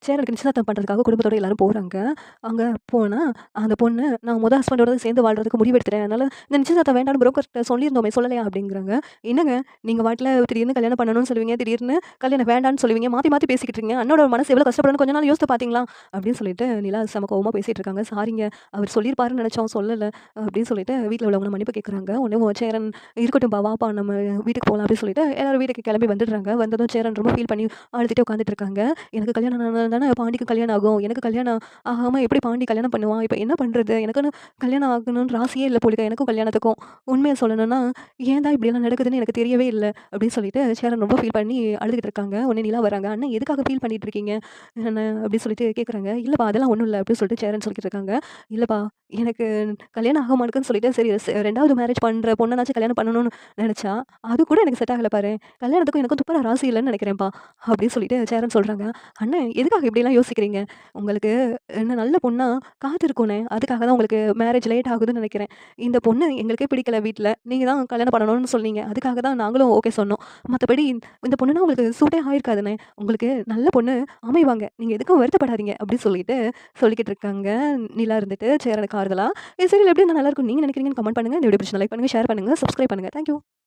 சேரனுக்கு நிச்சயதார்த்தம் பண்ணுறதுக்காக குடும்பத்தோட எல்லாரும் போறாங்க. அங்க போனா, அந்த பொண்ணு "நான் ஹஸ்பண்டோட சேர்ந்து வாழ்றதுக்கு முடிவெடுத்துட்டேன். அதனால இந்த நிச்சயதார்த்தம் வேண்டாம்னு புரோக்கர்ட்ட சொல்லியிருந்தோமே சொல்லலையா?" அப்படிங்கிறாங்க. "என்னங்க நீங்க பாட்டுல திடீர்னு கல்யாணம் பண்ணணும்னு சொல்லுவீங்க, திடீர்னு கல்யாணம் வேண்டான்னு சொல்லுவீங்க. மாத்தி மாத்தி பேசிக்கிட்டு இருக்கீங்க. அண்ணனோட மனசு எவ்வளோ கஷ்டப்படும்னு கொஞ்ச நாள் யோசித்து பார்த்தீங்களா?" அப்படின்னு சொல்லிட்டு நிலா செம கோவமா பேசிட்டு இருக்காங்க. "சாரிங்க, அவர் சொல்லியிருப்பாருன்னு நெனச்சோம் சொல்லல." அப்படின்னு சொல்லிட்டு வீட்ல உள்ளவங்க மன்னிப்பு கேட்குறாங்க. உடனே சேரன் "இருக்கட்டும்பா, வாப்பா நம்ம வீட்டுக்கு போலாம்." அப்படின்னு சொல்லிட்டு எல்லாரும் வீட்டுக்கு கிளம்பி வந்துடுறாங்க. வந்ததும் சேரன் ரொம்ப ஃபீல் பண்ணி அழுதுட்டே உட்காந்துட்டு இருக்காங்க. எனக்கு கல்யாணம் ஆனா தானே பாண்டிக்கு கல்யாணம் ஆகும். எனக்கு கல்யாணம் ஆகாம எப்படி பாண்டி கல்யாணம் பண்ணுவான்? இப்ப என்ன பண்றது? எனக்குன்னு கல்யாணம் ஆகணுன்ற ஆசையே இல்ல போலக்க எனக்கும் கல்யாணத்துக்கும். உண்மைய சொல்லணும்னா, ஏன் தான் இப்படியெல்லாம் நடக்குதுன்னு எனக்கு தெரியவே இல்ல. அப்படின்னு சொல்லிட்டு சேரன் ரொம்ப ஃபீல் பண்ணி அழுதுகிட்டு இருக்காங்க. உடனே நிலா வராங்க. "அண்ணன் எதுக்காக ஃபீல் பண்ணிட்டு இருக்கீங்க?" அப்படின்னு சொல்லிட்டு கேட்குறாங்க. "இல்லப்பா அதெல்லாம் ஒண்ணும் இல்ல." அப்படின்னு சொல்லிட்டு சேரன் சொல்லிட்டு இருக்காங்க. "இல்லப்பா எனக்கு கல்யாணம் ஆக மாட்டேங்குதுன்னு சொல்லிட்டு சரி 2வது மேரேஜ் பண்ற பொண்ணனாச்சும் கல்யாணம் பண்ணணும்னு நெனச்சா, அது கூட எனக்கு செட் ஆகல பாரு. கல்யாணத்துக்கும் எனக்கும் துப்பரா ராசி இல்லன்னு நெனைக்கிறேன்ப்பா." அப்படின்னு சொல்லிட்டு சேரன் சொல்றாங்க. "அண்ணே எதுக்காக இப்படிலாம் யோசிக்கிறீங்க? உங்களுக்கு இன்னும் நல்ல பொண்ணா காத்திருக்குண்ணே. அதுக்காக தான் உங்களுக்கு மேரேஜ் லேட் ஆகுதுன்னு நெனைக்கிறேன். இந்த பொண்ணு எங்களுக்கே பிடிக்கல வீட்ல. நீங்க தான் கல்யாணம் பண்ணணும்னு சொன்னீங்க. அதுக்காக தான் நாங்களும் ஓகே சொன்னோம். மத்தபடி இந்த பொண்ணுனா உங்களுக்கு சூட்டே ஆயிருக்காதுண்ணே. உங்களுக்கு நல்ல பொண்ணு அமைவாங்க. நீங்க எதுக்கும் வருத்தப்படாதீங்க." அப்படின்னு சொல்லிட்டு சொல்லிக்கிட்டு இருக்காங்க. நிலா இருந்துட்டு சேரனுக்கு ஆறுதலா. "இந்த சீரியல் எப்படி இருந்தா நல்லாருக்கும்னு நீங்க நெனைக்கிறீங்கன்னு கமெண்ட் பண்ணுங்க. இந்த வீடியோ பிடிச்சிருந்தா லைக் பண்ணுங்க, ஷேர் பண்ணுங்க, சப்ஸ்கிரைப் பண்ணுங்க. Thank you.